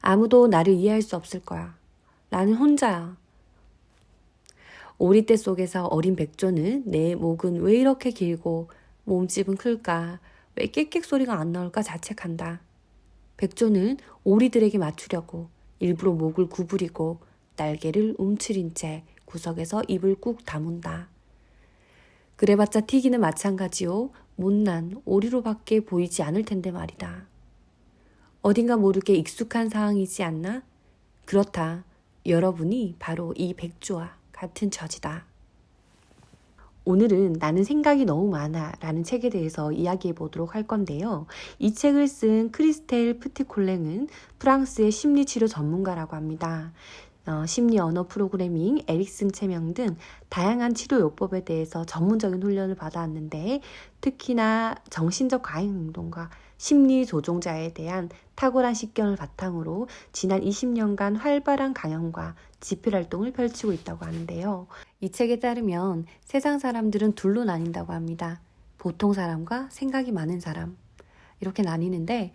아무도 나를 이해할 수 없을 거야. 나는 혼자야. 오리떼 속에서 어린 백조는 내 목은 왜 이렇게 길고 몸집은 클까? 왜 깨깨 소리가 안 나올까 자책한다. 백조는 오리들에게 맞추려고 일부러 목을 구부리고 날개를 움츠린 채 구석에서 입을 꾹 다문다. 그래봤자 튀기는 마찬가지요. 못난 오리로밖에 보이지 않을 텐데 말이다. 어딘가 모르게 익숙한 상황이지 않나? 그렇다. 여러분이 바로 이 백조와 같은 처지다. 오늘은 나는 생각이 너무 많아 라는 책에 대해서 이야기해 보도록 할 건데요. 이 책을 쓴 크리스텔 프티콜랭은 프랑스의 심리치료 전문가라고 합니다. 심리 언어 프로그래밍, 에릭슨 체명 등 다양한 치료 요법에 대해서 전문적인 훈련을 받아왔는데 특히나 정신적 과잉 행동과 심리 조종자에 대한 탁월한 식견을 바탕으로 지난 20년간 활발한 강연과 집필 활동을 펼치고 있다고 하는데요. 이 책에 따르면 세상 사람들은 둘로 나뉜다고 합니다. 보통 사람과 생각이 많은 사람. 이렇게 나뉘는데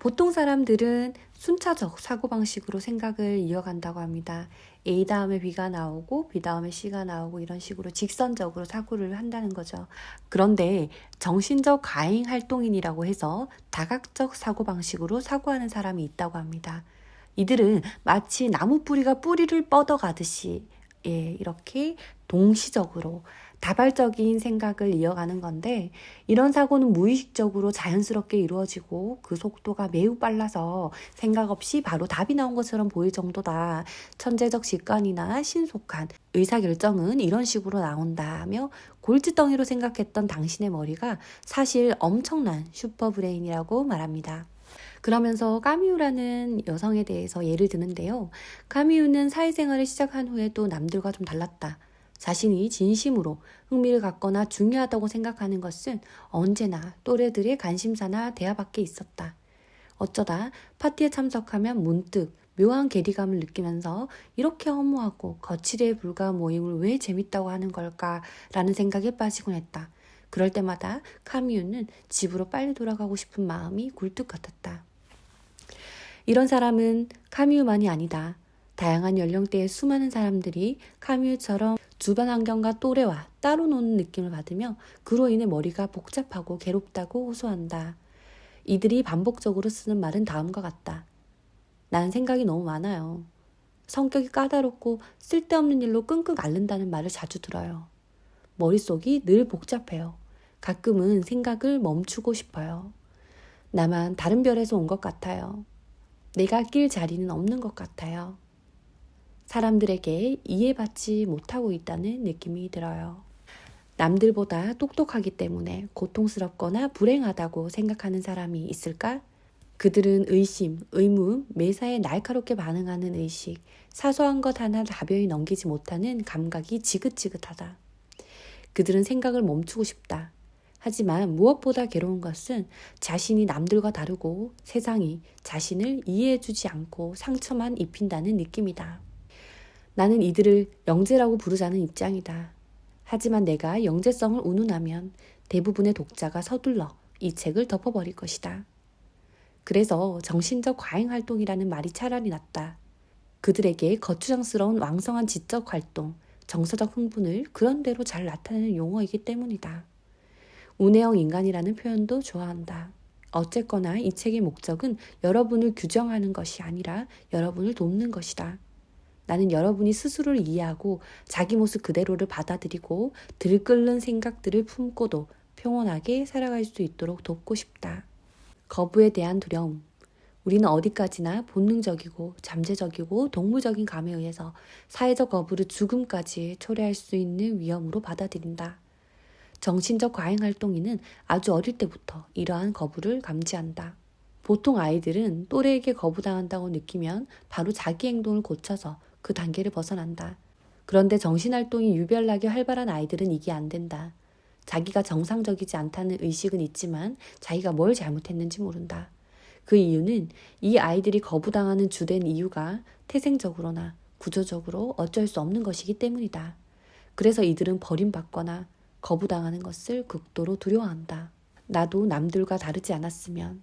보통 사람들은 순차적 사고방식으로 생각을 이어간다고 합니다. A 다음에 B가 나오고 B 다음에 C가 나오고 이런 식으로 직선적으로 사고를 한다는 거죠. 그런데 정신적 과잉 활동인이라고 해서 다각적 사고방식으로 사고하는 사람이 있다고 합니다. 이들은 마치 나무 뿌리가 뿌리를 뻗어가듯이 이렇게 동시적으로 다발적인 생각을 이어가는 건데 이런 사고는 무의식적으로 자연스럽게 이루어지고 그 속도가 매우 빨라서 생각 없이 바로 답이 나온 것처럼 보일 정도다. 천재적 직관이나 신속한 의사결정은 이런 식으로 나온다며 골칫덩이로 생각했던 당신의 머리가 사실 엄청난 슈퍼브레인이라고 말합니다. 그러면서 까미우라는 여성에 대해서 예를 드는데요. 까미우는 사회생활을 시작한 후에도 남들과 좀 달랐다. 자신이 진심으로 흥미를 갖거나 중요하다고 생각하는 것은 언제나 또래들의 관심사나 대화 밖에 있었다. 어쩌다 파티에 참석하면 문득 묘한 괴리감을 느끼면서 이렇게 허무하고 거칠에 불과한 모임을 왜 재밌다고 하는 걸까라는 생각에 빠지곤 했다. 그럴 때마다 카미우는 집으로 빨리 돌아가고 싶은 마음이 굴뚝 같았다. 이런 사람은 카미우만이 아니다. 다양한 연령대의 수많은 사람들이 카미우처럼 주변 환경과 또래와 따로 노는 느낌을 받으며 그로 인해 머리가 복잡하고 괴롭다고 호소한다. 이들이 반복적으로 쓰는 말은 다음과 같다. 난 생각이 너무 많아요. 성격이 까다롭고 쓸데없는 일로 끙끙 앓는다는 말을 자주 들어요. 머릿속이 늘 복잡해요. 가끔은 생각을 멈추고 싶어요. 나만 다른 별에서 온 것 같아요. 내가 낄 자리는 없는 것 같아요. 사람들에게 이해받지 못하고 있다는 느낌이 들어요. 남들보다 똑똑하기 때문에 고통스럽거나 불행하다고 생각하는 사람이 있을까? 그들은 의심, 의문, 매사에 날카롭게 반응하는 의식, 사소한 것 하나 가벼이 넘기지 못하는 감각이 지긋지긋하다. 그들은 생각을 멈추고 싶다. 하지만 무엇보다 괴로운 것은 자신이 남들과 다르고 세상이 자신을 이해해주지 않고 상처만 입힌다는 느낌이다. 나는 이들을 영재라고 부르자는 입장이다. 하지만 내가 영재성을 운운하면 대부분의 독자가 서둘러 이 책을 덮어버릴 것이다. 그래서 정신적 과잉 활동이라는 말이 차라리 낫다. 그들에게 거추장스러운 왕성한 지적 활동, 정서적 흥분을 그런대로 잘 나타내는 용어이기 때문이다. 운해형 인간이라는 표현도 좋아한다. 어쨌거나 이 책의 목적은 여러분을 규정하는 것이 아니라 여러분을 돕는 것이다. 나는 여러분이 스스로를 이해하고 자기 모습 그대로를 받아들이고 들끓는 생각들을 품고도 평온하게 살아갈 수 있도록 돕고 싶다. 거부에 대한 두려움. 우리는 어디까지나 본능적이고 잠재적이고 동물적인 감에 의해서 사회적 거부를 죽음까지 초래할 수 있는 위험으로 받아들인다. 정신적 과잉 활동인은 아주 어릴 때부터 이러한 거부를 감지한다. 보통 아이들은 또래에게 거부당한다고 느끼면 바로 자기 행동을 고쳐서 그 단계를 벗어난다. 그런데 정신활동이 유별나게 활발한 아이들은 이게 안 된다. 자기가 정상적이지 않다는 의식은 있지만 자기가 뭘 잘못했는지 모른다. 그 이유는 이 아이들이 거부당하는 주된 이유가 태생적으로나 구조적으로 어쩔 수 없는 것이기 때문이다. 그래서 이들은 버림받거나 거부당하는 것을 극도로 두려워한다. 나도 남들과 다르지 않았으면.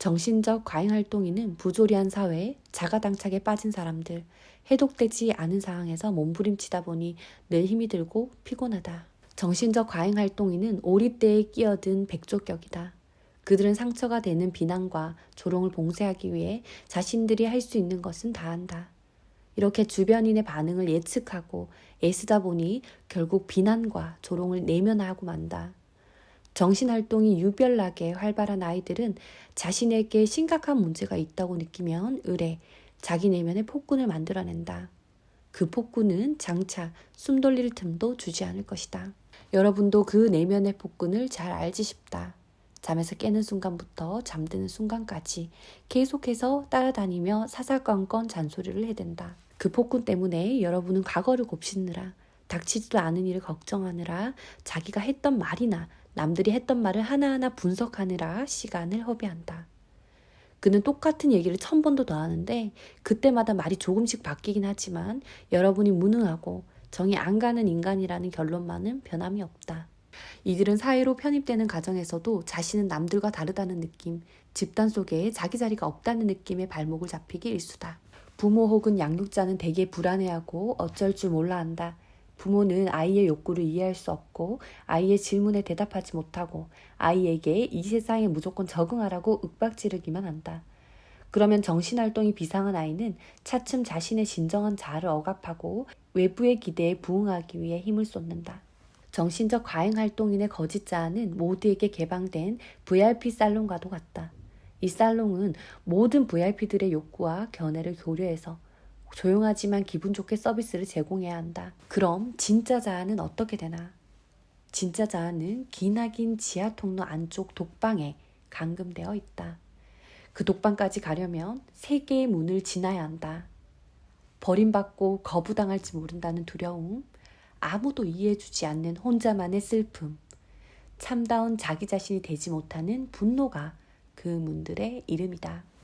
정신적 과잉활동인은 부조리한 사회, 자가당착에 빠진 사람들, 해독되지 않은 상황에서 몸부림치다 보니 늘 힘이 들고 피곤하다. 정신적 과잉활동인은 오리대에 끼어든 백조격이다. 그들은 상처가 되는 비난과 조롱을 봉쇄하기 위해 자신들이 할 수 있는 것은 다 한다. 이렇게 주변인의 반응을 예측하고 애쓰다 보니 결국 비난과 조롱을 내면하고 만다. 정신활동이 유별나게 활발한 아이들은 자신에게 심각한 문제가 있다고 느끼면 의뢰, 자기 내면의 폭군을 만들어낸다. 그 폭군은 장차 숨 돌릴 틈도 주지 않을 것이다. 여러분도 그 내면의 폭군을 잘 알지 싶다. 잠에서 깨는 순간부터 잠드는 순간까지 계속해서 따라다니며 사사건건 잔소리를 해댄다. 그 폭군 때문에 여러분은 과거를 곱씹느라, 닥치지도 않은 일을 걱정하느라, 자기가 했던 말이나 남들이 했던 말을 하나하나 분석하느라 시간을 허비한다. 그는 똑같은 얘기를 1000번도 더 하는데 그때마다 말이 조금씩 바뀌긴 하지만 여러분이 무능하고 정이 안 가는 인간이라는 결론만은 변함이 없다. 이들은 사회로 편입되는 과정에서도 자신은 남들과 다르다는 느낌, 집단 속에 자기 자리가 없다는 느낌에 발목을 잡히기 일쑤다. 부모 혹은 양육자는 대개 불안해하고 어쩔 줄 몰라 한다. 부모는 아이의 욕구를 이해할 수 없고 아이의 질문에 대답하지 못하고 아이에게 이 세상에 무조건 적응하라고 윽박지르기만 한다. 그러면 정신활동이 비상한 아이는 차츰 자신의 진정한 자아를 억압하고 외부의 기대에 부응하기 위해 힘을 쏟는다. 정신적 과잉활동인의 거짓 자아는 모두에게 개방된 VIP 살롱과도 같다. 이 살롱은 모든 VIP들의 욕구와 견해를 고려해서 조용하지만 기분 좋게 서비스를 제공해야 한다. 그럼 진짜 자아는 어떻게 되나? 진짜 자아는 기나긴 지하 통로 안쪽 독방에 감금되어 있다. 그 독방까지 가려면 3개의 문을 지나야 한다. 버림받고 거부당할지 모른다는 두려움, 아무도 이해해주지 않는 혼자만의 슬픔, 참다운 자기 자신이 되지 못하는 분노가 그 문들의 이름이다.